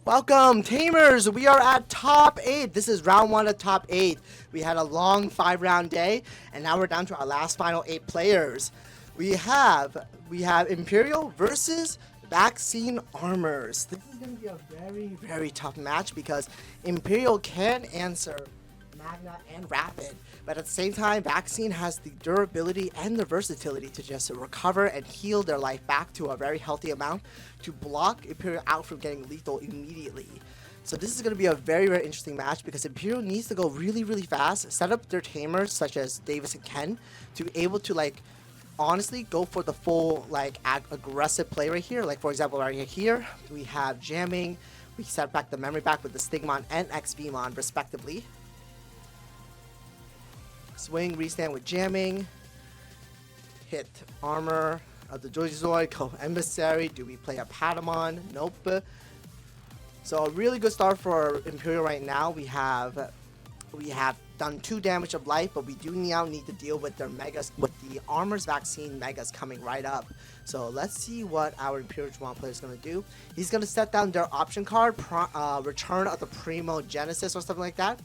Welcome, Tamers! We are at top 8. This is round 1 of top 8. We had a long 5-round day, and now we're down to our last final 8 players. We have Imperial versus Vaccine Armors. This is going to be a very tough match because Imperial can answer Magna and Rapid, but at the same time, Vaccine has the durability and the versatility to just recover and heal their life back to a very healthy amount to block Imperial out from getting lethal immediately. So this is going to be a very interesting match because Imperial needs to go really fast, set up their tamers such as Davis and Ken to be able to honestly go for the full aggressive play right here. Like for example right here, we have jamming, we set back the memory back with the Stigmon and XVmon respectively. Swing, restand with jamming. Hit armor of the Joyzoid, go Emissary. Do we play a Patamon? Nope. So a really good start for Imperial right now. We have done 2 damage of life, but we do now need to deal with their megas, with the Armor's Vaccine megas coming right up. So let's see what our Imperial Juan player is going to do. He's going to set down their option card, Return of the Primo Genesis or something like that.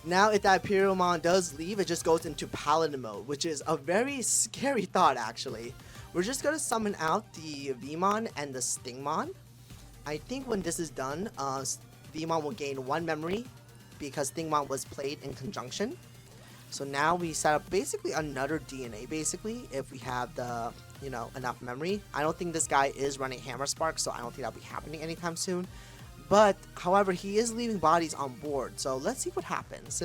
Now, if that Imperialmon does leave, it just goes into Paladin mode, which is a very scary thought, actually. We're just going to summon out the Vmon and the Stingmon. I think when this is done, Vmon will gain 1 memory because Stingmon was played in conjunction. So now we set up basically another DNA, basically, if we have the, enough memory. I don't think this guy is running Hammer Spark, so I don't think that'll be happening anytime soon. But, however, he is leaving bodies on board, so let's see what happens.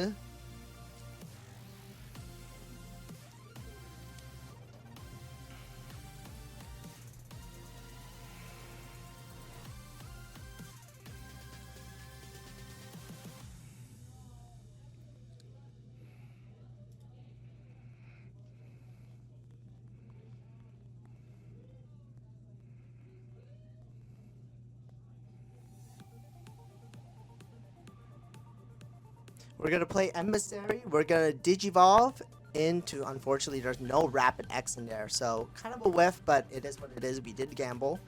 We're going to play Emissary. We're going to Digivolve into, unfortunately, there's no Rapid X in there. So, kind of a whiff, but it is what it is. We did gamble.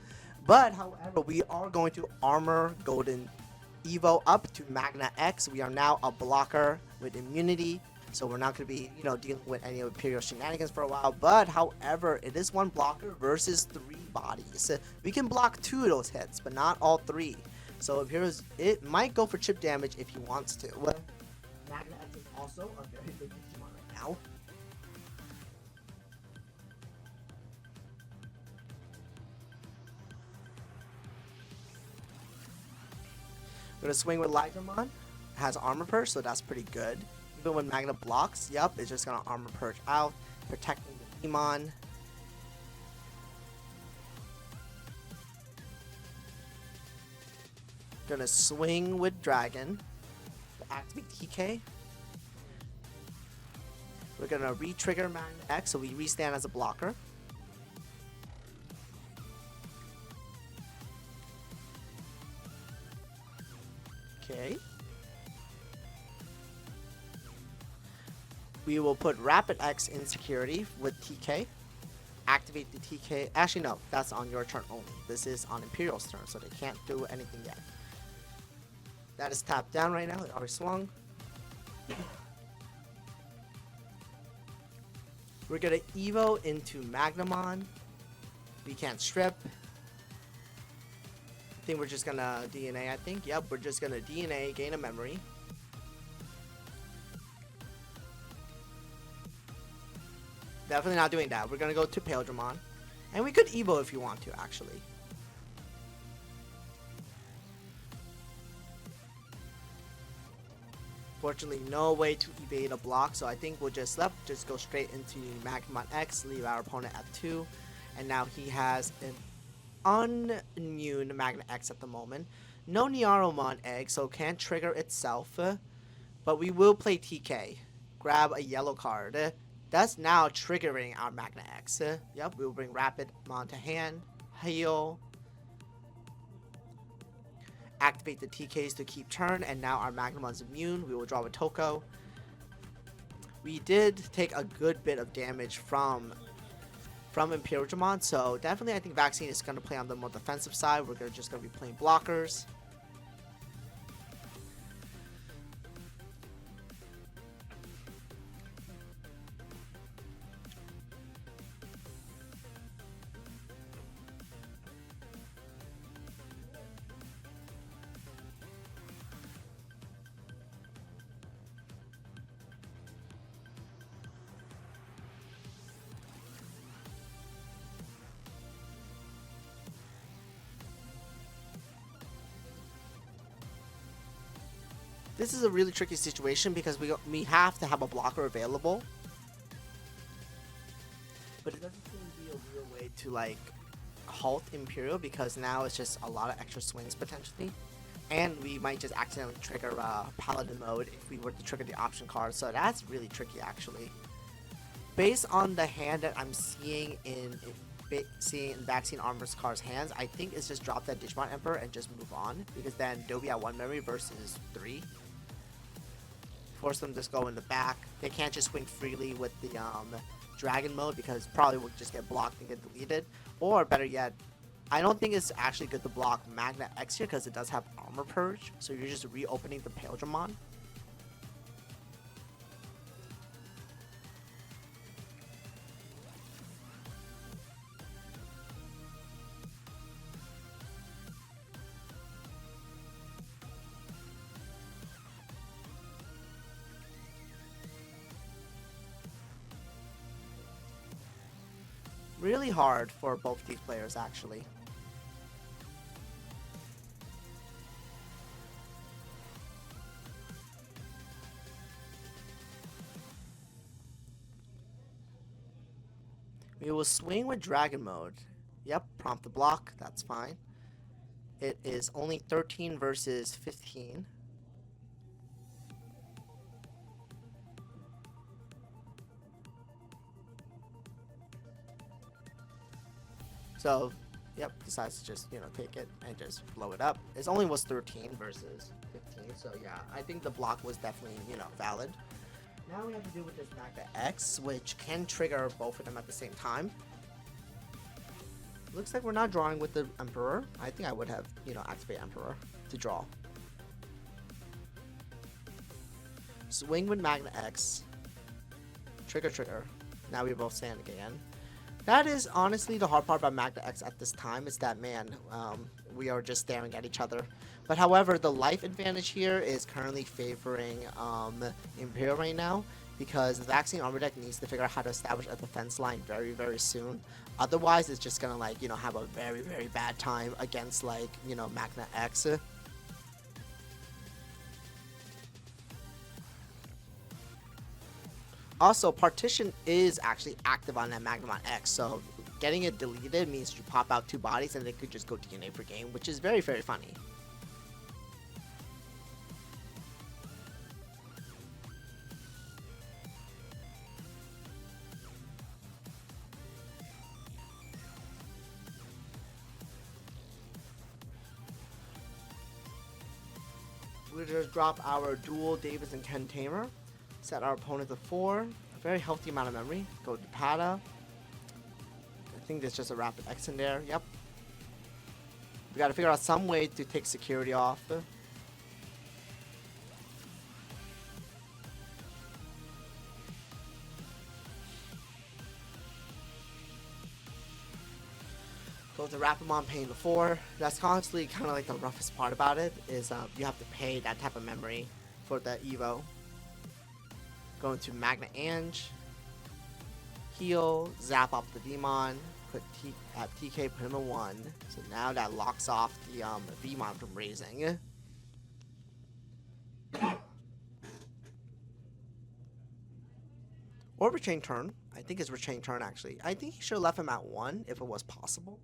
But, however, we are going to Armor Golden Evo up to MagnaX. We are now a blocker with immunity. So, we're not going to be, dealing with any Imperial shenanigans for a while. But, however, it is 1 blocker versus 3 bodies. We can block 2 of those hits, but not all 3. So, it might go for chip damage if he wants to. MagnaX is also a very big Digimon right now. We're going to swing with Ligermon. It has Armor Purge, so that's pretty good. Even when Magna blocks, yep, it's just going to Armor Purge out, protecting the Demon. Going to swing with Dragon. Activate TK. We're gonna re-trigger MagnaX, so we restand as a blocker. Okay. We will put Rapid X in security with TK. Activate the TK. Actually, no, that's on your turn only. This is on Imperial's turn, so they can't do anything yet. That is tapped down right now. It already swung. We're going to Evo into Magnamon. We can't strip. I think we're just going to DNA, I think. Yep, we're just going to DNA, gain a memory. Definitely not doing that. We're going to go to Paildramon. And we could Evo if you want to, actually. Fortunately, no way to evade a block, so I think we'll just go straight into MagnaX, leave our opponent at 2, and now he has an unimmune MagnaX at the moment. No Nearomon egg, so can't trigger itself, but we will play TK. Grab a yellow card. That's now triggering our MagnaX. Yep, we will bring Rapidmon to hand, heal. Activate the TKs to keep turn, and now our Magnamon's immune. We will draw a We did take a good bit of damage from from Imperial. So definitely I think Vaccine is going to play on the more defensive side. We're just going to be playing blockers. This is a really tricky situation because we have to have a blocker available, but it doesn't seem to be a real way to like halt Imperial because now it's just a lot of extra swings potentially, and we might just accidentally trigger Paladin mode if we were to trigger the option card. So that's really tricky actually. Based on the hand that I'm seeing in Vaccine Armor's car's hands, I think it's just drop that Digimon Emperor and just move on because then they'll be at 1 memory versus 3. Force them to just go in the back. They can't just swing freely with the dragon mode because probably would just get blocked and get deleted. Or better yet, I don't think it's actually good to block MagnaX here because it does have armor purge. So you're just reopening the Paildramon. Really hard for both these players actually. We will swing with Dragon Mode. Yep, prompt the block, that's fine. It is only 13 versus 15. So, yep, decides to just, take it and just blow it up. It only was 13 versus 15, so yeah, I think the block was definitely, valid. Now we have to deal with this MagnaX, which can trigger both of them at the same time. Looks like we're not drawing with the Emperor. I think I would have, activate Emperor to draw. Swing with MagnaX. Trigger. Now we both stand again. That is honestly the hard part about MagnaX at this time is that, man, we are just staring at each other. But however, the life advantage here is currently favoring Imperial right now because the Vaccine Armor deck needs to figure out how to establish a defense line very, very soon. Otherwise, it's just gonna have a very, very bad time against MagnaX. Also, Partition is actually active on that Magnemon X, so getting it deleted means you pop out 2 bodies and they could just go DNA per game, which is very, very funny. We'll just drop our dual Davis and Ken Tamer. Set our opponent to 4. A very healthy amount of memory. Go to Pada. I think there's just a rapid X in there. Yep. We gotta figure out some way to take security off. Go to Rapidmon paying the 4. That's honestly kind of like the roughest part about it is you have to pay that type of memory for the Evo. Going to MagnaAnge, heal, zap up the Vmon, put TK, put him in 1. So now that locks off the Vmon from raising. Or rechain turn. I think it's rechain turn actually. I think he should have left him at 1 if it was possible.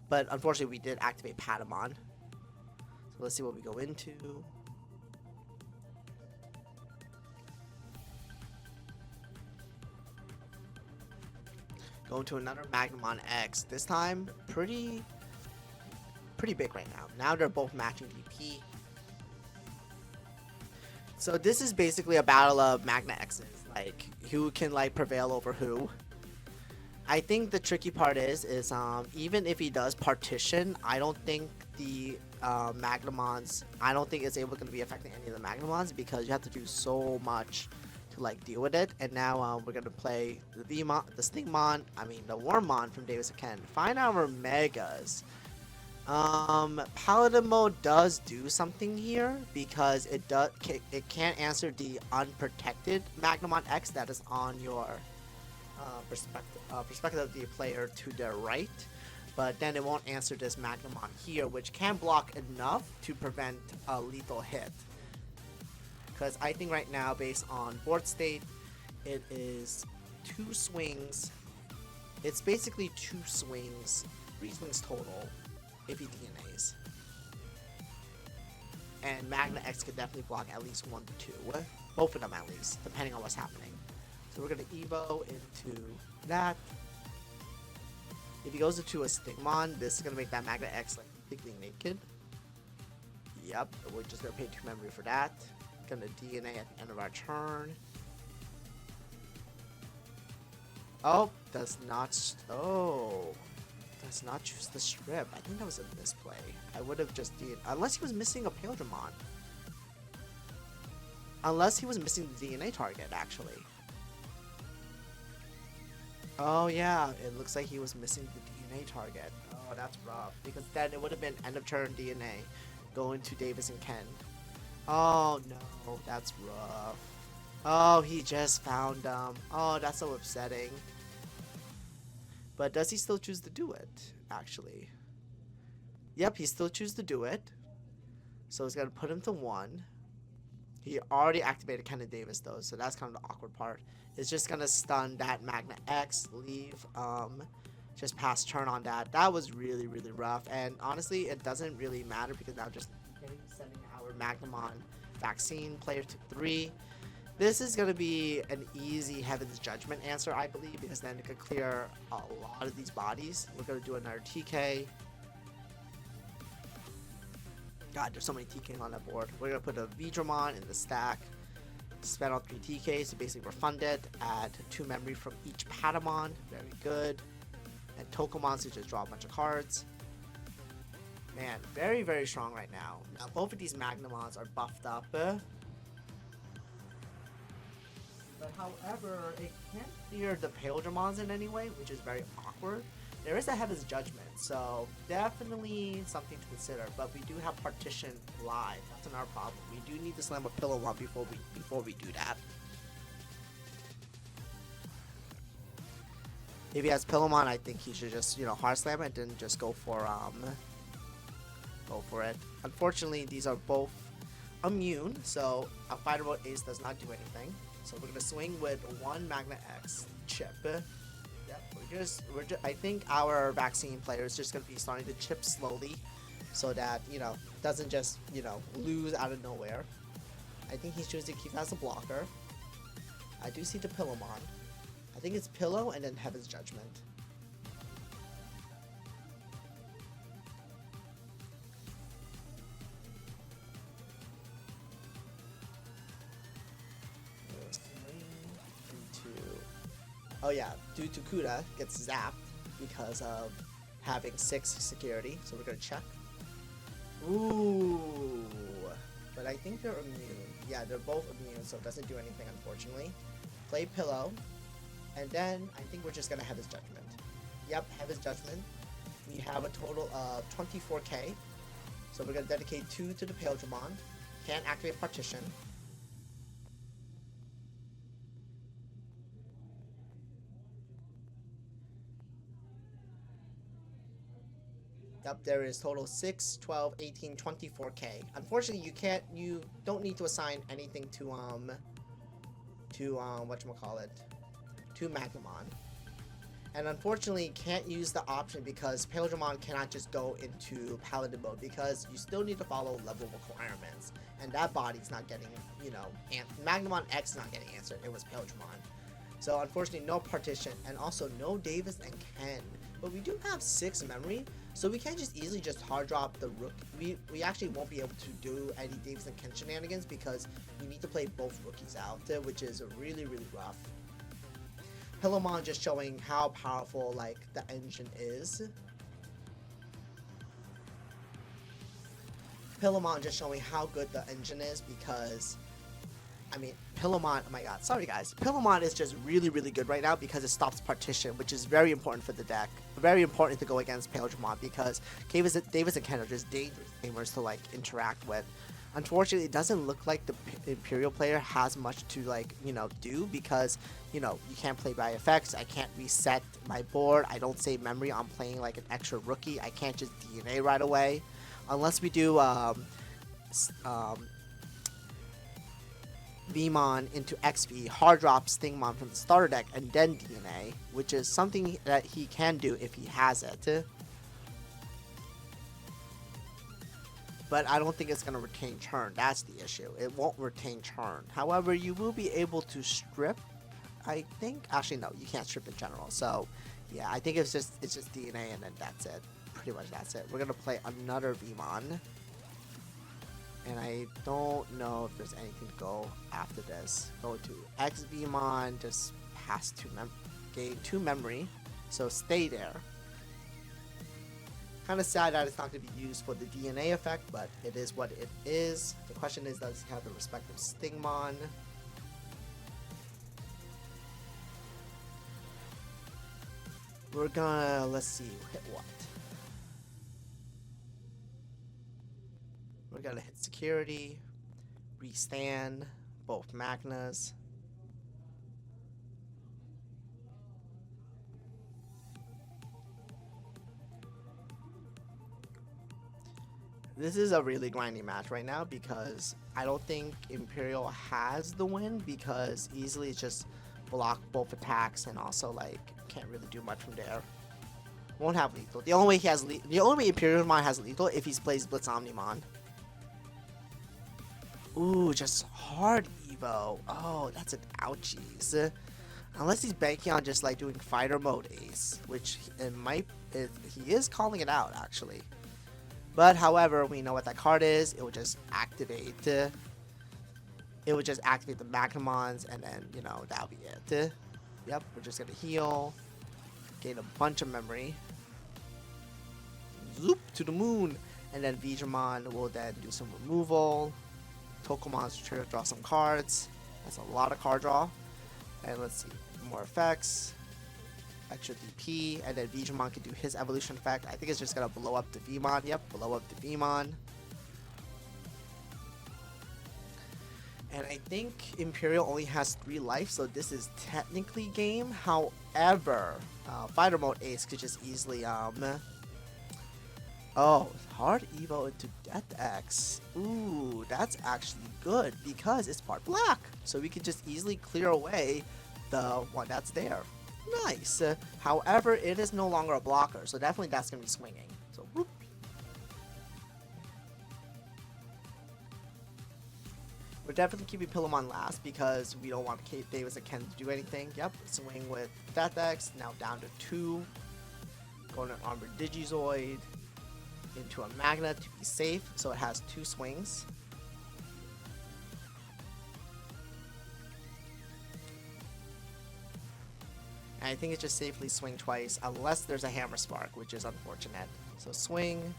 But unfortunately we did activate Patamon. So let's see what we go into. Going to another Magnemon X. This time, pretty big right now. Now they're both matching DP. So this is basically a battle of MagnaXs. Like, who can, prevail over who. I think the tricky part is even if he does partition, I don't think the Magnamons, I don't think it's going to be affecting any of the Magnamons because you have to do so much to like deal with it. And now we're gonna play the Stingmon, the Wormmon from Davis and Ken. Find our Megas. Paladin mode does do something here because it can't answer the unprotected Magnamon X that is on your perspective of the player to the right, but then it won't answer this Magnamon here, which can block enough to prevent a lethal hit. Because I think right now, based on board state, it is 2 swings. It's basically 2 swings, 3 swings total, if he DNAs. And MagnaX could definitely block at least 1 to 2. Both of them at least, depending on what's happening. So we're going to Evo into that. If he goes into a Stingmon, this is going to make that MagnaX like completely naked. Yep, we're just going to pay 2 memory for that. Going to DNA at the end of our turn. Oh, does not choose the strip. I think that was a misplay. I would have just did, unless he was missing a Paildramon. Unless he was missing the DNA target, actually. Oh yeah, it looks like he was missing the DNA target. Oh, that's rough. Because then it would have been end of turn DNA going to Davis and Ken. Oh no, that's rough. Oh, he just found them. Oh, that's so upsetting. But does he still choose to do it, actually? Yep, he still chooses to do it. So it's going to put him to 1. He already activated Ken and Davis, though, so that's kind of the awkward part. It's just going to stun that MagnaX, leave, just pass turn on that. That was really, really rough. And honestly, it doesn't really matter because now just sending our Magnamon vaccine player to 3. This is going to be an easy Heaven's Judgment answer, I believe, because then it could clear a lot of these bodies. We're going to do another TK. God, there's so many TKs on that board. We're going to put a Veedramon in the stack. Spend on 3 TKs to basically refund it. Add 2 memory from each Patamon. Very good. And Tokomon to just draw a bunch of cards. Man, very, very strong right now. Now, both of these Magnamons are buffed up. But however, it can't clear the Paildramons in any way, which is very awkward. There is a Heaven's Judgment, so definitely something to consider. But we do have Partition live. That's another problem. We do need to slam a Pillow one before we do that. If he has Pillowmon, I think he should just, hard slam it and just go for it. Unfortunately, these are both immune, so a Fighter Mode Ace does not do anything. So we're gonna swing with 1 MagnaX chip. Yep, I think our vaccine player is just gonna be starting to chip slowly, so that doesn't just lose out of nowhere. I think he's choosing to keep that as a blocker. I do see the Pillowmon. I think it's Pillow and then Heaven's Judgment. Oh yeah, due to Kuda gets zapped because of having 6 security, so we're gonna check. Ooh, but I think they're immune. Yeah, they're both immune, so it doesn't do anything, unfortunately. Play Pillow, and then I think we're just gonna have his Judgment. Yep, have his Judgment. We have a total of 24k, so we're gonna dedicate 2 to the Paildramon. Can't activate Partition. Up there is total 6, 12, 18, 24k. Unfortunately, you don't need to assign anything to whatchamacallit, to Magnamon. And unfortunately, can't use the option because Paildramon cannot just go into Paladin mode because you still need to follow level requirements. And that body's not getting, Magnamon X is not getting answered. It was Paildramon. So unfortunately, no Partition and also no Davis and Ken. But we do have 6 memory, so we can't just easily just hard drop the rook. We actually won't be able to do any Davis and Ken shenanigans because we need to play both rookies out, which is really, really rough. Pillamon just showing how powerful like the engine is. Pillamon just showing how good the engine is because, I mean, Pillamon, oh my god, sorry guys. Pillamon is just really, really good right now because it stops partition, which is very important for the deck. Very important to go against Paildramon because Davis and Ken are just dangerous gamers to like interact with. Unfortunately, it doesn't look like the Imperial player has much to like, you know, do because, you know, you can't play by effects. I can't reset my board. I don't save memory on playing like an extra rookie. I can't just DNA right away. Unless we do Vmon into XP, hard drop Stingmon from the starter deck, and then DNA, which is something that he can do if he has it. But I don't think it's going to retain churn. That's the issue. It won't retain churn. However, you will be able to strip, I think. Actually, no, you can't strip in general. So, yeah, I think it's just DNA, and then that's it. Pretty much that's it. We're going to play another Vmon. And I don't know if there's anything to go after this. Go to X Vmon, just pass gain 2 memory. So stay there. Kind of sad that it's not going to be used for the DNA effect, but it is what it is. The question is, does he have the respective Stingmon? We're gonna, let's see, hit what? We're gonna hit security, restand, both Magnas. This is a really grindy match right now because I don't think Imperial has the win because easily it's just block both attacks and also like can't really do much from there. Won't have lethal. The only way Imperial Mon has lethal if he plays Blitz Omnimon. Ooh, just hard Evo. Oh, that's an ouchies. Unless he's banking on just like doing fighter mode ace, which he is calling it out actually. But however, we know what that card is. It will just activate. It will just activate the Magnamons, and then you know that'll be it. Yep, we're just gonna heal, gain a bunch of memory, zoop to the moon, and then Veedramon will then do some removal. Tokomon's to draw some cards. That's a lot of card draw. And let's see, more effects. Extra DP, and then Veedramon can do his evolution effect. I think it's just gonna blow up the Vmon. Yep, blow up the Vmon. And I think Imperial only has 3 life, so this is technically game. However, fighter mode ace could just easily oh, hard evo into Death X. Ooh, that's actually good because it's part black, so we can just easily clear away the one that's there. Nice. However, it is no longer a blocker, so definitely that's going to be swinging. So, whoop. We're definitely keeping Pillamon last because we don't want Kate Davis and Ken to do anything. Yep, swing with Death X, now down to 2. Going to Armored Digizoid into a Magna to be safe, so it has 2 swings. And I think it's just safely swing twice, unless there's a Hammer Spark, which is unfortunate. So swing.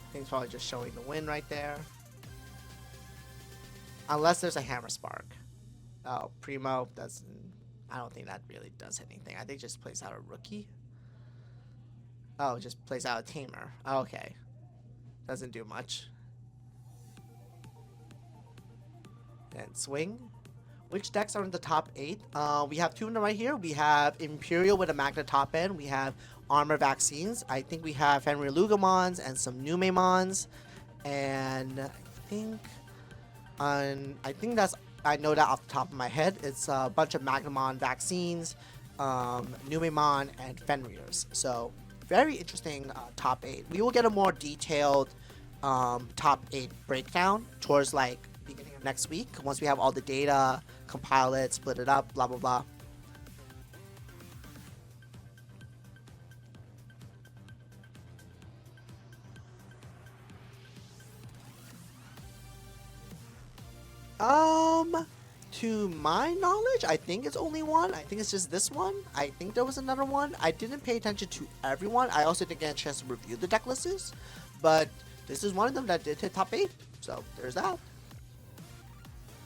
I think it's probably just showing the win right there. Unless there's a Hammer Spark. Oh, Primo doesn't... I don't think that really does anything. I think it just plays out a Rookie. Oh, it just plays out a Tamer. Oh, okay. Doesn't do much. And swing. Which decks are in the top 8? We have 2 in the right here. We have Imperial with a Magna top end. We have Armor Vaccines. I think we have Henry Lugamons and some Numemons. And I think that's... I know that off the top of my head. It's a bunch of Magnamon Vaccines, Numemon, and Fenrir's. So, very interesting top 8. We will get a more detailed top 8 breakdown towards like beginning of next week once we have all the data, compile it, split it up, blah blah blah. To my knowledge, I think it's only one. I think it's just this one. I think there was another one. I didn't pay attention to everyone. I also didn't get a chance to review the deck lists, but this is one of them that did hit top 8. So there's that.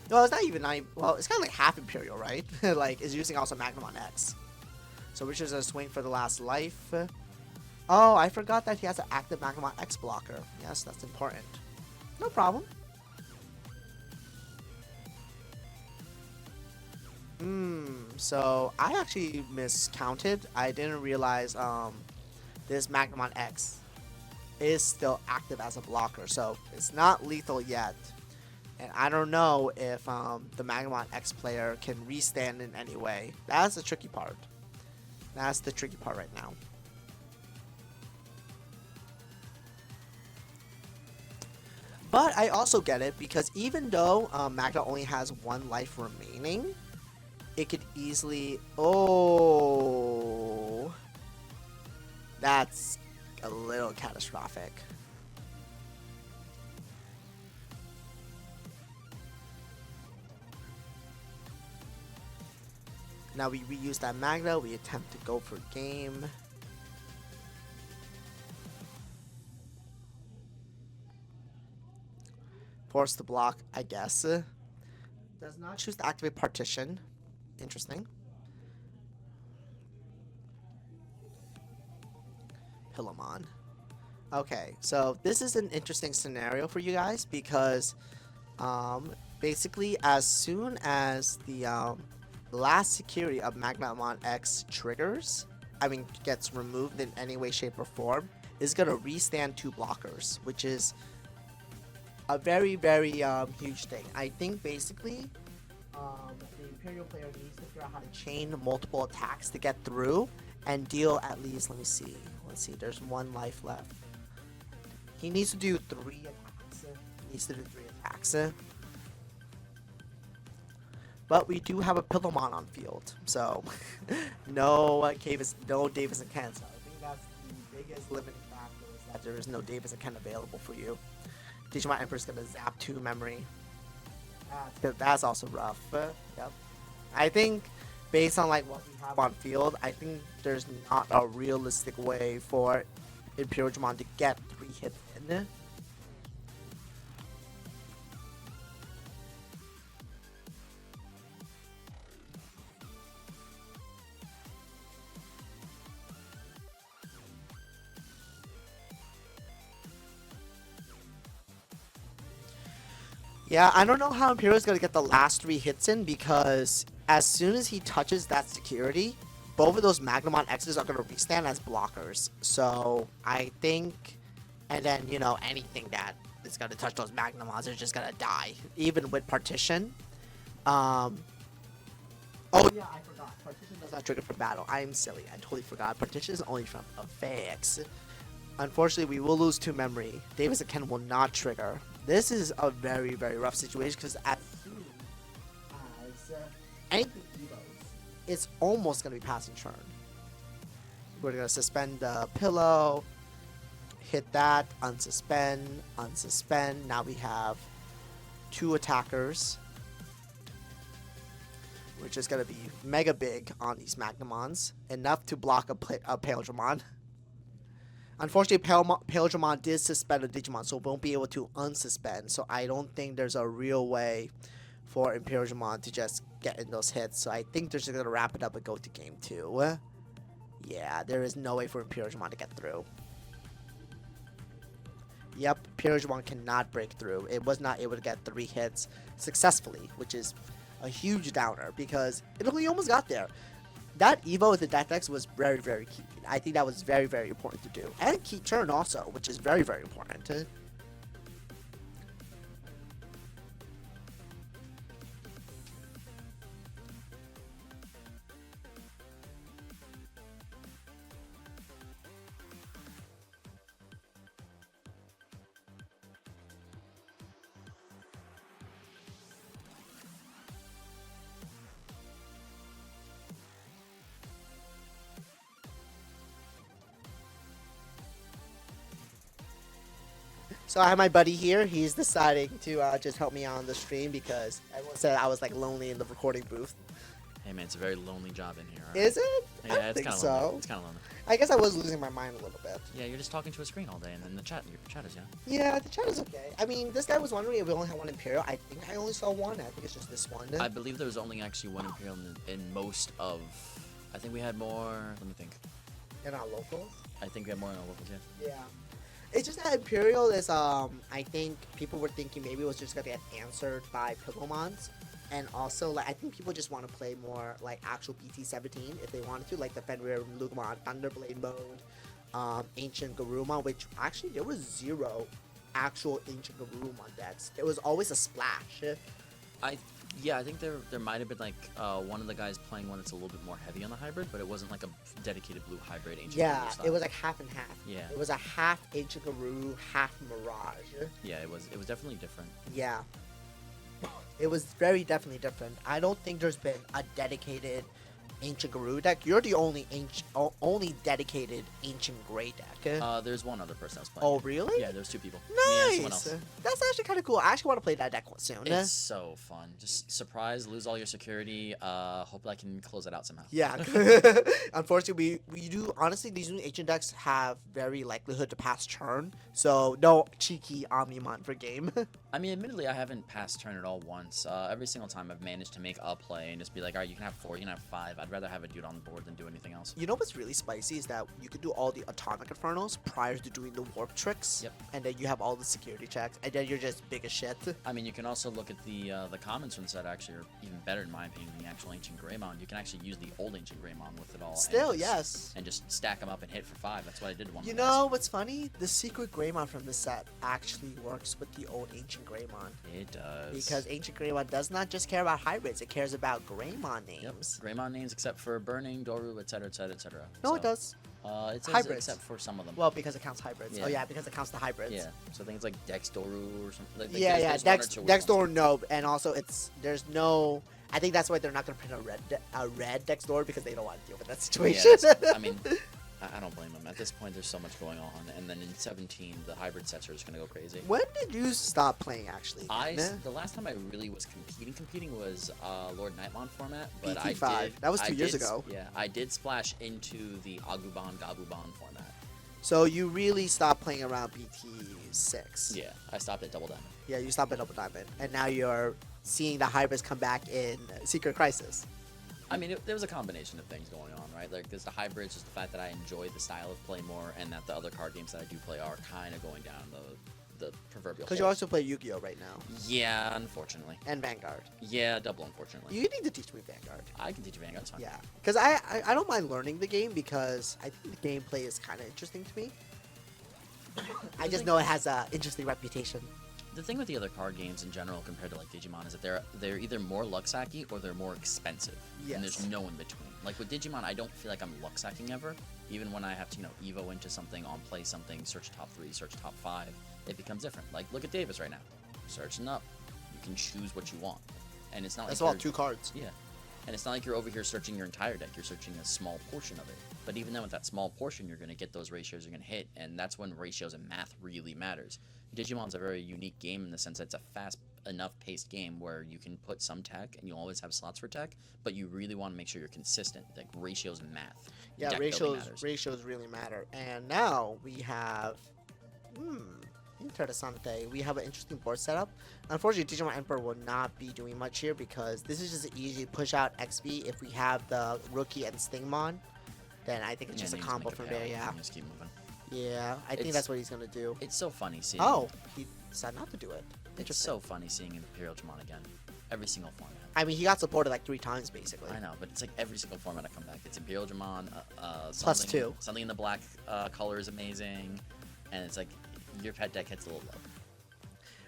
Well, it's not even well, it's kind of like half Imperial, right? Like, it's using also MagnaX. So which is a swing for the last life. Oh, I forgot that he has an active MagnaX blocker. Yes, that's important. No problem. So I actually miscounted. I didn't realize this MagnaX is still active as a blocker, so it's not lethal yet. And I don't know if the MagnaX player can restand in any way. That's the tricky part. That's the tricky part right now. But I also get it, because even though Magna only has 1 life remaining, it could easily... Oh, that's a little catastrophic. Now we reuse that Magna, we attempt to go for game. Force the block, I guess. Does not choose to activate partition. Interesting. Pillamon. Okay, so this is an interesting scenario for you guys, because basically as soon as the last security of MagnaX triggers, gets removed in any way, shape, or form, is gonna restand 2 blockers, which is a very, very huge thing. I think basically the Imperial player needs to figure out how to chain multiple attacks to get through and deal at least, let's see, there's 1 life left. He needs to do 3 attacks. But we do have a Pillamon on field, so no Davis and Ken. So I think that's the biggest limiting factor, is that there is no Davis and Ken available for you. Digimon Emperor's gonna zap 2 memory. That's also rough. Yep. I think based on like what we have on field, I think there's not a realistic way for Imperial Digimon to get 3 hits in. Yeah, I don't know how Imperial is going to get the last 3 hits in, because as soon as he touches that security, both of those Magnamon X's are going to restand as blockers. So I think, and then, you know, anything that is going to touch those Magnamons is just going to die, even with Partition. Oh yeah, I forgot. Partition does not trigger from battle. I am silly. I totally forgot. Partition is only from effects. Unfortunately, we will lose 2 memory. Davis and Ken will not trigger. This is a very, very rough situation, because as soon as anything evos, it's almost going to be passing turn. We're going to suspend the pillow, hit that, unsuspend, unsuspend. Now we have 2 attackers, which is going to be mega big on these Magnamons, enough to block a Paildramon. Unfortunately, Paildramon did suspend a Digimon, so it won't be able to unsuspend. So I don't think there's a real way for Imperial Digimon to just get in those hits. So I think they're just going to wrap it up and go to game 2. Yeah, there is no way for Imperial Digimon to get through. Yep, Imperial Digimon cannot break through. It was not able to get 3 hits successfully, which is a huge downer, because it almost got there. That Evo with the Deck was very, very key. I think that was very, very important to do. And key turn also, which is very, very important. So I have my buddy here. He's deciding to just help me out on the stream because everyone said I was like lonely in the recording booth. Hey man, it's a very lonely job in here. Is it? Yeah, I it's think kind of so. lonely. It's kind of lonely. I guess I was losing my mind a little bit. Yeah, you're just talking to a screen all day, and then your chat is Yeah, the chat is okay. I mean, this guy was wondering if we only had one Imperial. I think I only saw one. I think it's just this one. I believe there was only actually one Imperial in most of. I think we had more. Let me think. In our locals. I think we had more in our locals. Yeah. Yeah. It's just that Imperial is I think people were thinking maybe it was just gonna get answered by Pokemons. And also, like, I think people just want to play more, like, actual BT17 if they wanted to, like the Fenrir Lugmon, Thunderblade mode, Ancient Garurumon, which actually there was 0 actual Ancient Garurumon decks. There was always a splash. I think there might have been like one of the guys playing one that's a little bit more heavy on the hybrid, but it wasn't like a dedicated blue hybrid ancient. Yeah, style. it was like half and half. Yeah. It was a half Ancient Garuru, half Mirage. Yeah, it was definitely different. Yeah. It was very definitely different. I don't think there's been a dedicated Ancient Garuru deck. You're the only dedicated Ancient Gray deck. There's one other person that's playing. Oh, really? Yeah, there's 2 people. Me and someone Nice. else. That's actually kind of cool. I actually want to play that deck soon. It's so fun. Just surprise, lose all your security. Hope I can close it out somehow. Yeah. Unfortunately, we do. Honestly, these new ancient decks have very likelihood to pass turn. So no cheeky Omnimon for game. I mean, admittedly, I haven't passed turn at all once. Every single time I've managed to make a play and just be like, all right, you can have 4, you can have 5. I'd rather have a dude on the board than do anything else. You know what's really spicy is that you could do all the Atomic Infernos prior to doing the warp tricks. Yep. And then you have all the security checks, and then you're just big as shit. I mean, you can also look at the commons from the set. Actually, are even better in my opinion than the actual Ancient Greymon. You can actually use the old Ancient Greymon with it all. Still, and just, yes. And just stack them up and hit for 5. That's what I did one. You know what's funny? The secret Greymon from this set actually works with the old Ancient Greymon. It does. Because Ancient Greymon does not just care about hybrids, it cares about Greymon names. Yep. Greymon names except for Burning, Doru, etc., etc., etc. No, it does. It says Hybrids. except for some of them. Well, because it counts hybrids. Yeah. Oh yeah, because it counts the hybrids. Yeah. So things like Dexdoru or something. Like, Yeah, there's one or two weird ones. Dexdor no, and also there's no. I think that's why they're not gonna print a red Dexdor because they don't want to deal with that situation. I mean, I don't blame them. At this point, there's so much going on, and then in 17, the hybrid sets are just gonna go crazy. When did you stop playing actually? The last time I really was competing was Lord Nightmon format, but BT5. I did. That was 2 years ago. Yeah, I did splash into the Agubon Gabubon format. So you really stopped playing around BT6. Yeah, I stopped at Double Diamond. Yeah, you stopped at Double Diamond, and now you're seeing the hybrids come back in Secret Crisis. I mean, there was a combination of things going on, right? Like, there's the hybrids, just the fact that I enjoy the style of play more, and that the other card games that I do play are kind of going down the proverbial Because you hole. also play Yu-Gi-Oh right now. Yeah, unfortunately. And Vanguard. Yeah, double unfortunately. You need to teach me Vanguard. I can teach you Vanguard, it's fine. Yeah, because I don't mind learning the game because I think the gameplay is kind of interesting to me. I just know it has a interesting reputation. The thing with the other card games in general compared to like Digimon is that they're either more luck-sacky or they're more expensive. Yes. And there's no in between. Like with Digimon, I don't feel like I'm luck-sacking ever. Even when I have to, Evo into something, on play something, search top 3, search top 5, it becomes different. Like look at Davis right now. Searching up. You can choose what you want. And it's not That's like all 2 cards. Yeah. And it's not like you're over here searching your entire deck. You're searching a small portion of it. But even then, with that small portion, you're going to get those ratios you're going to hit. And that's when ratios and math really matters. Digimon's a very unique game in the sense that it's a fast enough paced game where you can put some tech and you always have slots for tech, but you really want to make sure you're consistent. Like ratios and math. Yeah, Deck building matters. ratios really matter. And now we have, Interessante. We have an interesting board setup. Unfortunately, Digimon Emperor will not be doing much here because this is just an easy push out XP. If we have the Rookie and Stingmon, then I think it's just a combo from there, yeah. Just keep moving. Yeah, I think that's what he's going to do. It's so funny seeing... Oh, he decided not to do it. It's so funny seeing Imperial Digimon again. Every single format. I mean, he got supported like 3 times, basically. I know, but it's like every single format I come back. It's Imperial Digimon, Plus 2. Something in the black color is amazing, and it's like your pet deck hits a little low.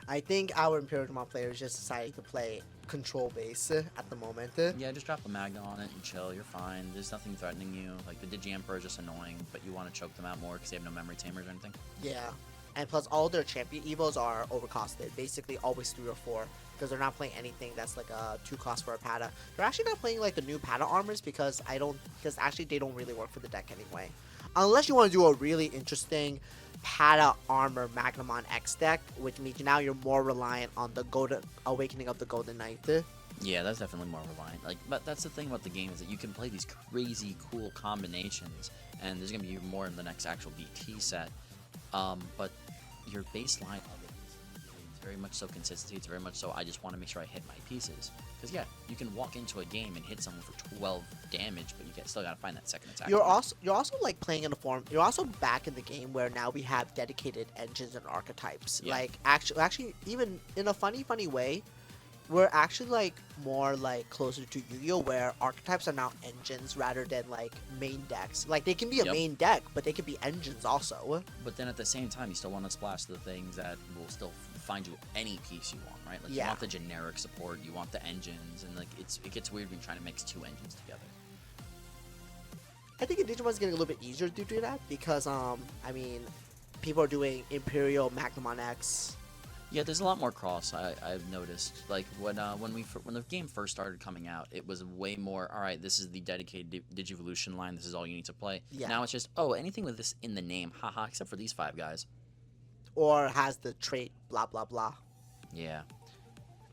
I think our Imperial Digimon players just decided to play control base at the moment. Yeah, just drop the Magna on it and chill. You're fine. There's nothing threatening you. Like the Digi Emperor is just annoying, but you want to choke them out more because they have no memory tamers or anything. Yeah, and plus all their champion evos are overcosted. Basically, always 3 or 4 because they're not playing anything that's like a 2 cost for a Pada. They're actually not playing like the new Pada armors because actually they don't really work for the deck anyway. Unless you want to do a really interesting Pada Armor Magnamon X deck, which means now you're more reliant on the Golden Awakening of the Golden Knight. Yeah, that's definitely more reliant. Like, but that's the thing about the game is that you can play these crazy cool combinations, and there's gonna be more in the next actual BT set. But your baseline of it is very much so consistency. It's very much so I just want to make sure I hit my pieces. Because yeah, you can walk into a game and hit someone for 12 damage, but you still gotta find that second attack. You're also like playing in a form. You're also back in the game where now we have dedicated engines and archetypes. Yeah. Like actually, even in a funny way, we're actually like more like closer to Yu-Gi-Oh, where archetypes are now engines rather than like main decks. Like they can be a Yep. main deck, but they can be engines also. But then at the same time, you still want to splash the things that will still find you any piece you want, right? Like you Yeah. want the generic support, you want the engines, and like it gets weird when you're trying to mix two engines together. I think in Digimon's getting a little bit easier to do that because I mean, people are doing Imperial Magnamon X. Yeah, there's a lot more cross. I've noticed. Like when the game first started coming out, it was way more. All right, this is the dedicated Digivolution line. This is all you need to play. Yeah. Now it's just anything with this in the name, haha. Except for these 5 guys. Or has the trait blah blah blah. Yeah.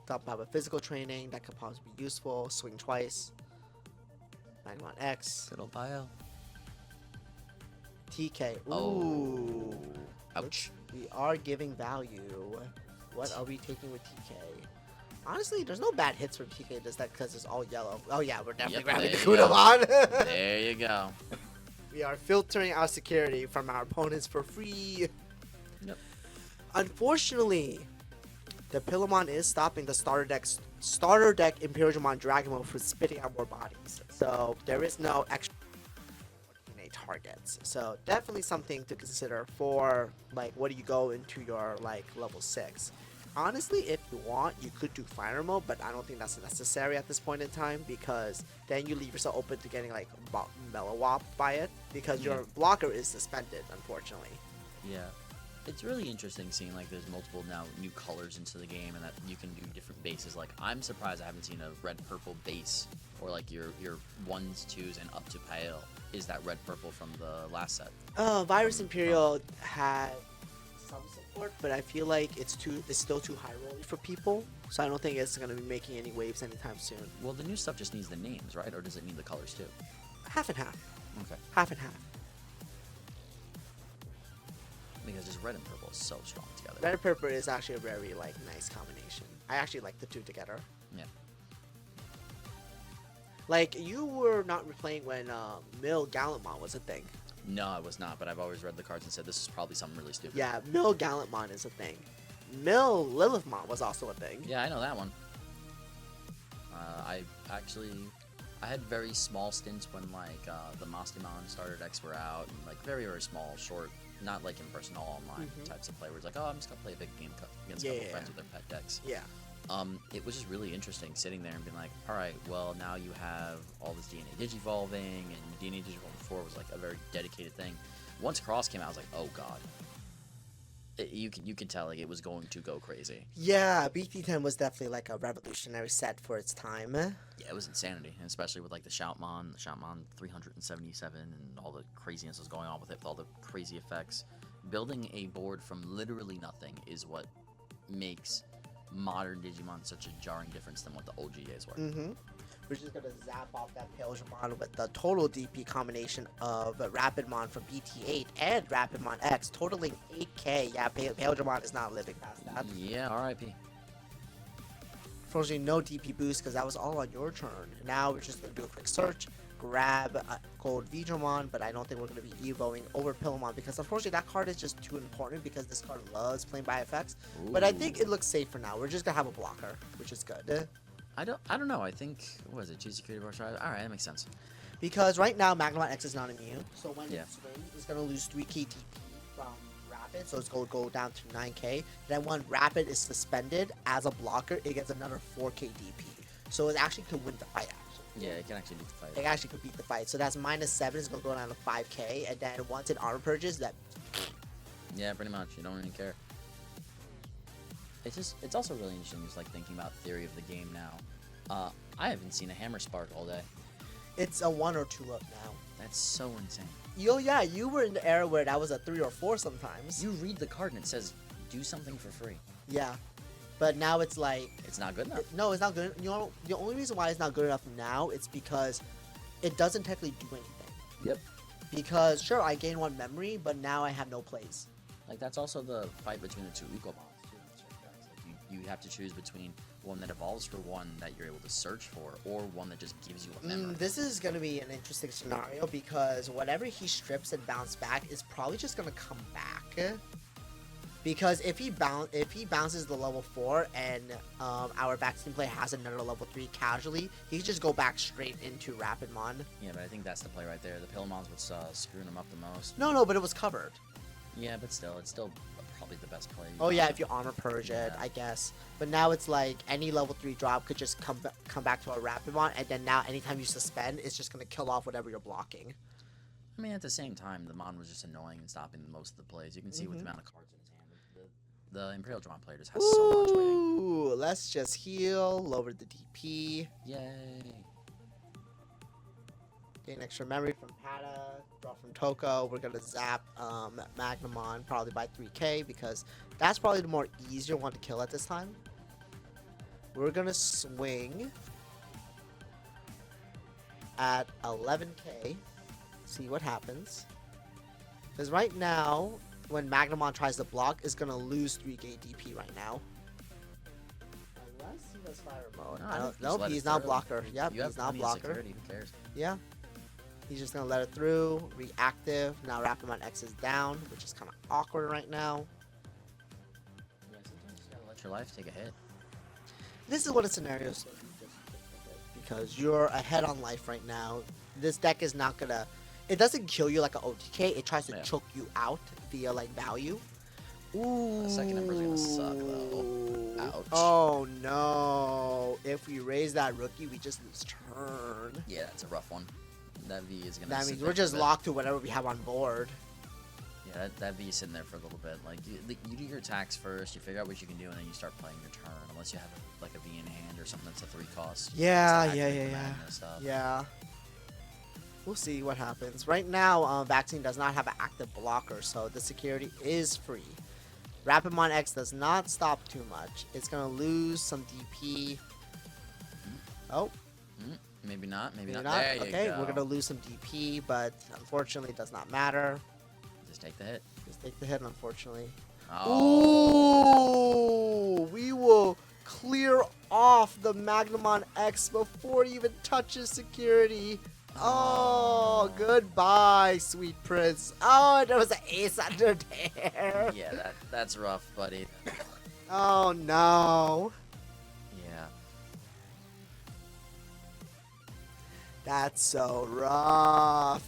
Top have a physical training that could possibly be useful. Swing twice. Magnamon X. Good old bio. TK. Ooh. Oh. Ouch. We are giving value. What are we taking with TK? Honestly, there's no bad hits from TK just that because it's all yellow. Oh yeah, we're definitely grabbing the there you go. Kudamon. There you go. We are filtering our security from our opponents for free. Yep. Unfortunately, the Pillamon is stopping the starter deck Imperial Dragon Mode from spitting out more bodies. So there is no extra targets. So definitely something to consider for like what do you go into your like level 6. Honestly, if you want, you could do Fire Mode, but I don't think that's necessary at this point in time because then you leave yourself open to getting like Mellow Wop by it because your blocker is suspended, unfortunately. Yeah. It's really interesting seeing like there's multiple now new colors into the game and that you can do different bases. Like I'm surprised I haven't seen a red-purple base or like your 1s, 2s, and up to pale is that red-purple from the last set. Virus Imperial had some support, but I feel like it's still too high rolling for people, so I don't think it's gonna be making any waves anytime soon. Well, the new stuff just needs the names, right? Or does it need the colors too? Half and half. Okay. Half and half. Because just red and purple is so strong together. Red and purple is actually a very like nice combination. I actually like the two together. Yeah. Like you were not replaying when Mill Gallantmon was a thing. No, I was not, but I've always read the cards and said this is probably something really stupid. Yeah, Mill Gallantmon is a thing. Mill Lilithmon was also a thing. Yeah, I know that one. I had very small stints when like the Mastimon starter decks were out, and like very small, short, not like in person, all online types of play. Where it's like, oh, I'm just gonna play a big game against a couple friends with their pet decks. Yeah. It was just really interesting sitting there and being like, all right, well now you have all this DNA digivolving, and DNA digivolving 4 was like a very dedicated thing. Once Cross came out, I was like, oh god. You can tell like it was going to go crazy. Yeah, BT10 was definitely like a revolutionary set for its time. Yeah, it was insanity, and especially with like the Shoutmon 377, and all the craziness was going on with it, with all the crazy effects. Building a board from literally nothing is what makes modern Digimon such a jarring difference than what the old GAs were. We're just gonna zap off that Paildramon with the total DP combination of Rapidmon from BT8 and Rapidmon X, totaling 8k. Yeah, Paildramon is not living past that. Yeah, RIP. Unfortunately, no DP boost because that was all on your turn. Now we're just gonna do a quick search, grab Gold Vidramon, but I don't think we're gonna be evoing over Pillamon because unfortunately that card is just too important because this card loves playing by effects. Ooh. But I think it looks safe for now. We're just gonna have a blocker, which is good. I don't know. I think what was it? Choose security bar try. All right, that makes sense. Because right now Magnamon X is not immune, so when Yeah. it swings, it's gonna lose 3k DP from Rapid, so it's gonna go down to 9k. Then when Rapid is suspended as a blocker, it gets another 4k DP. So it actually can win the fight. Actually, Yeah, it can actually beat the fight. it actually could beat the fight. So that's -7 is gonna go down to 5k, and then once it armor purges, that Yeah, pretty much. You don't even care. It's also really interesting just like thinking about theory of the game now. I haven't seen a Hammer Spark all day. It's a 1 or 2 up now. That's so insane. Yo, yeah, you were in the era where that was a 3 or 4 sometimes. You read the card and it says, do something for free. Yeah. But now it's like... It's not good enough. No, it's not good. You know, the only reason why it's not good enough now is because it doesn't technically do anything. Yep. Because, sure, I gain 1 memory, but now I have no plays. Like, that's also the fight between the 2 eco bombs, too. Like, you have to choose between one that evolves for one that you're able to search for, or one that just gives you a memory. This is going to be an interesting scenario, because whatever he strips and bounce back is probably just going to come back. Because if he bounces the level 4 and our vaccine player has another level 3 casually, he can just go back straight into Rapidmon. Yeah, but I think that's the play right there. The Pillamons would screw him up the most. No, but it was covered. Yeah, but still, it's still probably the best play. Oh yeah, if you armor purge it, Yeah. I guess. But now it's like any level 3 drop could just come back to a Rapidmon, and then now anytime you suspend, it's just gonna kill off whatever you're blocking. I mean, at the same time, the Mon was just annoying and stopping most of the plays. You can see with the amount of cards in his hand. The Imperial Drum player just has so much waiting. Ooh, let's just heal, lower the DP, Yay. gain extra memory from Pata, draw from Toko. We're gonna zap Magnamon probably by 3k because that's probably the more easier one to kill at this time. We're gonna swing at 11k, see what happens. Because right now, when Magnamon tries to block, is gonna lose 3k DP right now. Unless he does fire mode. Nope, he's not blocker. Yep, he's not blocker. Who cares? Yeah. He's just gonna let it through. Reactive. Now Rapidmon X is down, which is kind of awkward right now. Yeah, sometimes you just gotta let your life take a hit. This is what a scenario is because you're ahead on life right now. This deck is not gonna. It doesn't kill you like an OTK. It tries to choke you out via like value. Ooh. The second number's gonna suck though. Ouch. Oh no! If we raise that rookie, we just lose turn. Yeah, that's a rough one. That V is gonna. That sit means there we're just for a bit. locked to whatever we have on board. Yeah, that V is sitting there for a little bit. Like you do your attacks first, you figure out what you can do, and then you start playing your turn. Unless you have like a V in hand or something that's a 3 cost. Yeah. Stuff. Yeah. We'll see what happens. Right now, Vaccine does not have an active blocker, so the security is free. Rapidmon X does not stop too much. It's gonna lose some DP. Oh. Maybe not. Maybe not. Not. There you Okay, go. we're gonna lose some DP, but unfortunately, it does not matter. Just take the hit. Just take the hit, unfortunately. Oh. Ooh! We will clear off the Magnamon X before it even touches security. Oh, goodbye, sweet prince. Oh, there was an ace under there. Yeah, that's rough, buddy. Oh, no. Yeah. That's so rough.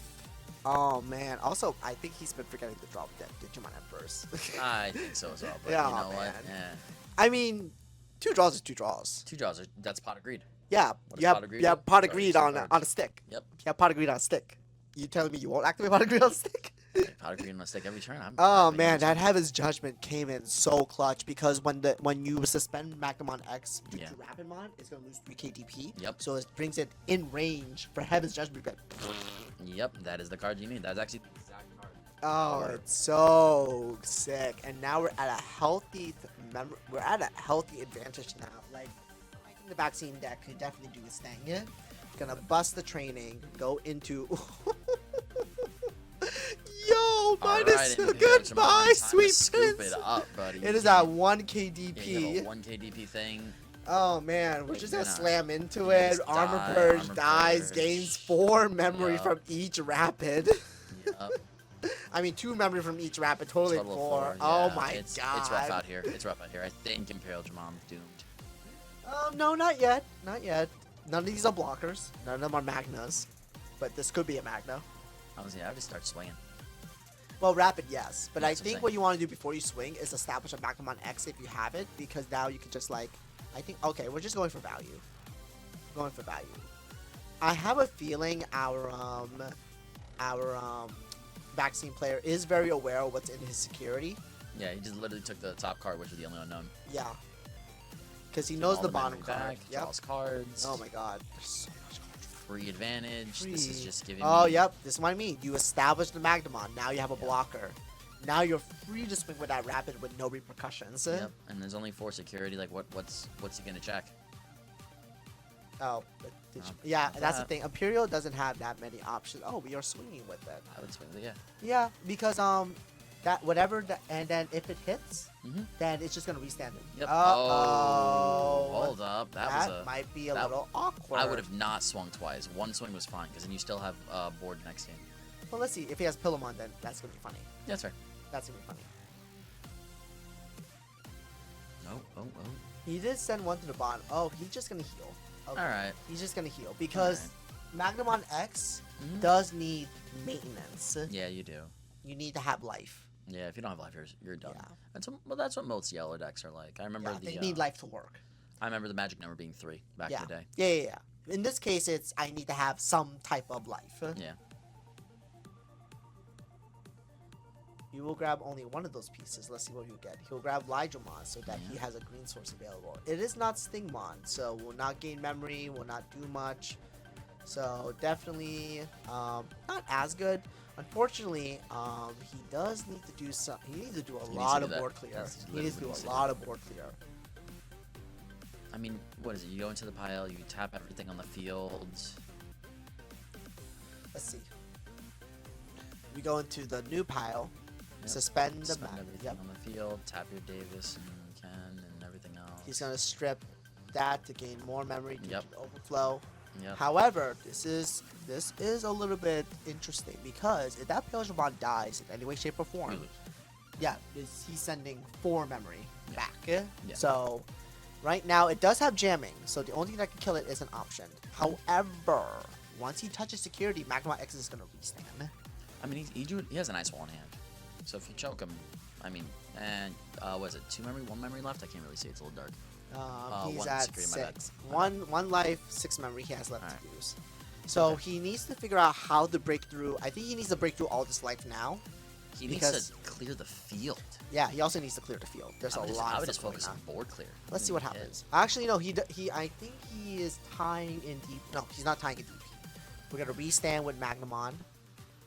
Oh, man. Also, I think he's been forgetting to drop that Digimon at first. I think so as well, but Yeah, you know what? man. Yeah. I mean, 2 draws is 2 draws. 2 draws, that's pot of greed. Yeah, What does you have, pot of greed you have do? pot of Draw greed your on cards. a stick. Yep. You have pot of greed on a stick. You telling me you won't activate pot of greed on a stick? Pot of greed must take every turn. Oh man, that Heaven's Judgment came in so clutch because when you suspend Magnamon X due to Rapidmon, it's gonna lose 3k DP. Yep. So it brings it in range for Heaven's Judgment. Yep, that is the card you need. That's actually the exact card. Oh, it's so sick. And now we're at a healthy advantage now. Like I think the vaccine deck could definitely do his thing. Yeah? Gonna bust the training, go into Yo, minus goodbye, sweet scoop prince. it up, buddy. It is at 1k DP. Yeah, you have a 1k DP thing. Oh man, we're Wait, just you're gonna not. slam into You it. just Armor die, Purge Armor dies, Purge. gains 4 memory Yup. from each rapid. Yep. I mean, 2 memory from each rapid, totally Total of 4. yeah. Oh my It's god. rough out here. It's rough out here. I think Imperial Dramon's doomed. No, not yet. Not yet. None of these are blockers. None of them are Magnas. But this could be a Magna. Honestly, I would just start swinging. Well, rapid, yes. But I That's what I'm think saying. what you want to do before you swing is establish a Magnamon X if you have it, because now you can just like, I think, okay, we're just going for value. Going for value. I have a feeling our vaccine player is very aware of what's in his security. Yeah, he just literally took the top card, which is the only unknown. Yeah. Because he Took knows all the memory bottom card. back, Yep. draws cards. Oh my god. There's so much cards free advantage. This is just giving Oh, me... yep. This is what I mean. You establish the Magnamon. Now you have a blocker. Now you're free to swing with that rapid with no repercussions. Yep. And there's only 4 security. Like, what's he gonna check? Oh, but that's the thing. Imperial doesn't have that many options. Oh, we are swinging with it. I would swing with it, yeah. Yeah, because and then if it hits, then it's just gonna restand it. Yep. Oh, hold up. That might be a little awkward. I would have not swung twice. One swing was fine, because then you still have board next game. Well, let's see. If he has Pillamon, then that's gonna be funny. Yeah, that's right. That's gonna be funny. Oh. He did send one to the bottom. Oh, he's just gonna heal. Okay. Alright. He's just gonna heal because Magnamon X does need maintenance. Yeah, you do. You need to have life. Yeah, if you don't have life, you're done. Yeah. That's what most yellow decks are like. I remember they need life to work. I remember the magic number being 3 back in the day. Yeah. In this case, it's I need to have some type of life. Yeah. You will grab only one of those pieces. Let's see what you get. He'll grab Lydramon so that he has a green source available. It is not Stingmon, so will not gain memory, will not do much. So definitely not as good. Unfortunately, he does need to do some. He needs to do a lot of board clear. He needs to do a lot of board clear. I mean, what is it? You go into the pile, you tap everything on the field. Let's see. We go into the new pile. Suspend the everything on the field, tap your Davis and Ken and everything else. He's gonna strip that to gain more memory to the overflow. Yep. However, this is a little bit interesting because if that Pillamon dies in any way, shape, or form, he's sending 4 memory back. Yeah. So right now it does have jamming, so the only thing that can kill it is an option. However, once he touches security, Magnamon X is gonna restand. I mean, he has an Ice Wall in hand. So if you choke him, I mean, and was it 2 memory, 1 memory left? I can't really see. It's a little dark. He's at 6. One life, 6 memory he has left to use. So he needs to figure out how to break through. I think he needs to break through all this life now. He needs to clear the field. Yeah, he also needs to clear the field. There's a lot. I would just focus on board clear. Let's see what happens. Actually, no. I think he is tying in DP. No, he's not tying in DP. We're gonna restand with Magnamon,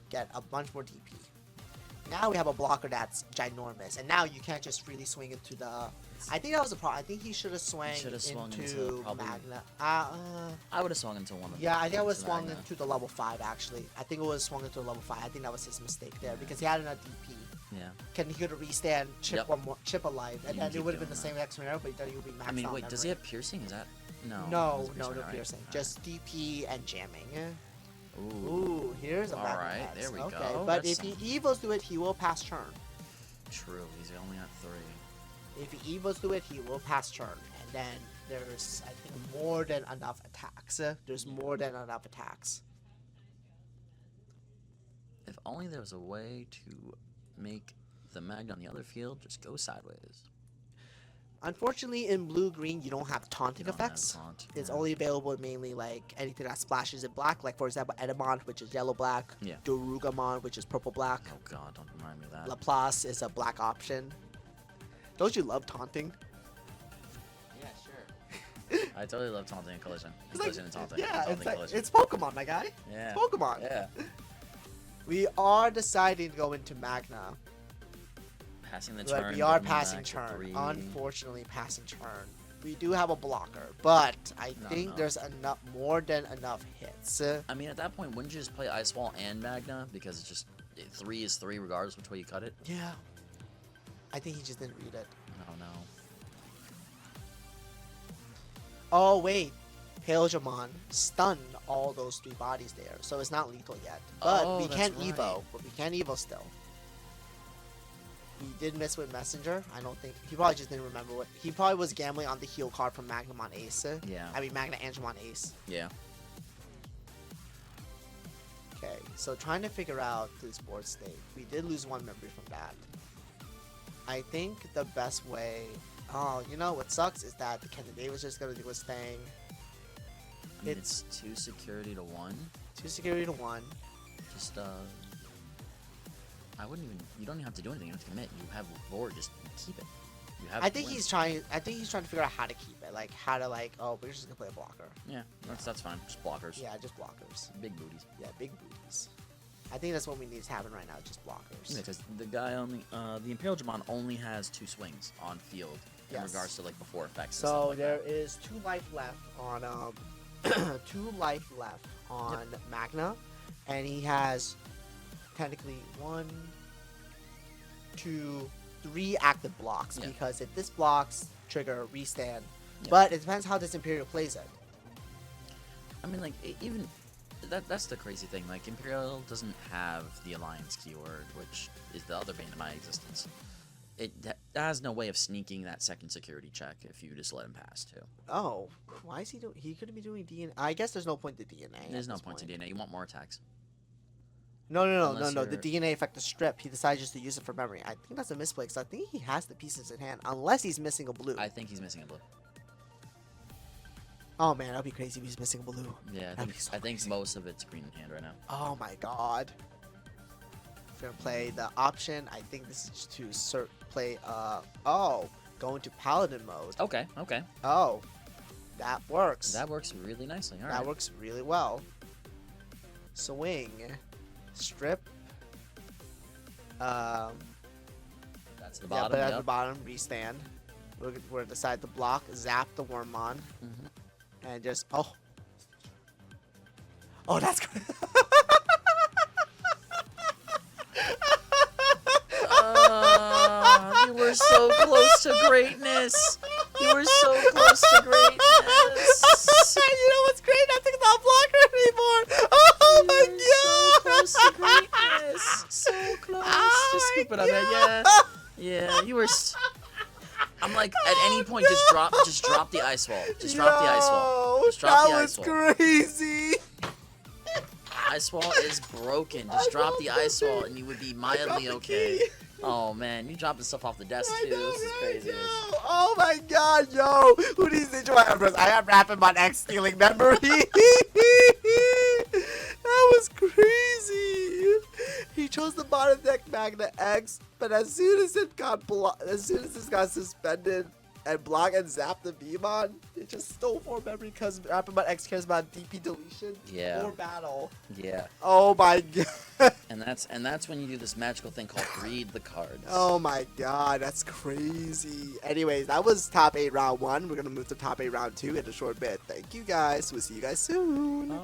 get a bunch more DP. Now we have a blocker that's ginormous, and now you can't just freely swing into the. I think that was a problem. I think he should have swung into Magna. I would have swung into one of them. Yeah, I think I would have swung into the level 5 actually. I think it was swung into the level 5. I think that was his mistake there because he had enough DP. Yeah. He could have restand, chip one more, chip a life, and then it would have been the same scenario, but then he would be maxed out. I mean, wait, does he have piercing? Is that no piercing? Just DP and jamming. Ooh, here's a Magnax. Alright, there we go. Okay, but if he evos do it, he will pass turn. True, he's only at 3. If he evos do it, he will pass turn. And then there's, I think, more than enough attacks. There's more than enough attacks. If only there was a way to make the Magna on the other field just go sideways. Unfortunately, in blue-green, you don't have taunting effects. It's only available mainly like anything that splashes in black, like for example, Edamon, which is yellow-black. Yeah. Darugamon, which is purple-black. Oh god, don't remind me of that. Laplace is a black option. Don't you love taunting? Yeah, sure. I totally love taunting and collision. Collision and taunting. Yeah, taunting, it's Pokemon, my guy. Yeah. It's Pokemon. Yeah. We are deciding to go into Magna. Passing the turn. But we are passing turn. Unfortunately, passing turn. We do have a blocker, but I think there's more than enough hits. I mean, at that point, wouldn't you just play Ice Wall and Magna? Because it's just 3 is 3 regardless which way you cut it? Yeah. I think he just didn't read it. Oh, no. Oh, wait. Pillamon stunned all those 3 bodies there, so it's not lethal yet. But we can Evo. But we can Evo still. He did miss with Messenger. I don't think he probably just didn't remember what he probably was gambling on the heal card from Magnamon Ace. Yeah. I mean Magna Angemon Ace. Yeah. Okay, so trying to figure out this board state. We did lose 1 memory from that. I think the best way. Oh, you know what sucks is that the Kennedy was just gonna do his thing. I mean, it's 2 security to 1. 2 security to 1. Just I wouldn't even. You don't even have to do anything. You don't have to commit. You have board. Just keep it. You have I to think win. he's trying. I think he's trying to figure out how to keep it, like how to oh, we're just gonna play a blocker. Yeah, that's fine. Just blockers. Yeah, just blockers. Big booties. Yeah, big booties. I think that's what we need to happen right now, just blockers. Yeah, because the guy only, the Imperial Jamon only has 2 swings on field in Yes. regards to like before effects. So And stuff like there that. is 2 life left on 2 life left on Magna, and he has technically 1, 2, 3 active blocks Yeah. because if this blocks, trigger restand. Yeah. But it depends how this Imperial plays it. I mean, like even that's the crazy thing. Like Imperial doesn't have the Alliance keyword, which is the other bane of my existence. It has no way of sneaking that second security check if you just let him pass too. Oh, why is he doing? He could be doing DNA. I guess there's no point to DNA. There's at no this point to DNA. You want more attacks. No. Unless The you're- DNA effect, the strip. He decides just to use it for memory. I think that's a misplay because I think he has the pieces in hand, unless he's missing a blue. I think he's missing a blue. Oh man, that'd be crazy if he's missing a blue. Yeah, That'd be so I think crazy. most of it's green in hand right now. Oh my god. If we're gonna play the option, I think this is to play. Go into Paladin mode. Okay, okay. Oh, that works. That works really nicely. All right. That works really well. Swing, strip. That's the Yeah, bottom. but at Yep. the bottom, restand. We're gonna decide to block, zap the Wormmon, Mhm. and just oh, that's good. You were so close to greatness. You were so close to greatness. You know what's great? I think it's not blocker anymore. Oh my You were so god! close to greatness. So close. Oh Just my scoop it up, man. Yeah. God. Yeah. You were. I'm like, at any point, just drop the ice wall. Just drop the ice wall. Yo, Just drop the that ice was wall. crazy. Ice wall is broken. Just drop the ice wall, and you would be mildly the okay. key. Oh man, you dropping stuff off the desk I too. know, This is right, crazy. yo. Oh my god, yo. Who needs to enjoy Empress? I have MagnaX stealing memory. That was crazy. He chose the bottom deck MagnaX, but as soon as it got suspended and blocked and zapped the Beamon, it just stole 4 memory because MagnaX cares about DP deletion Yeah. or battle. Yeah, Oh my god. and that's when you do this magical thing called read the cards. Oh my god, that's crazy. Anyways, that was top 8 round 1. We're gonna move to top 8 round 2 in a short bit. Thank you guys. We'll see you guys soon. Oh.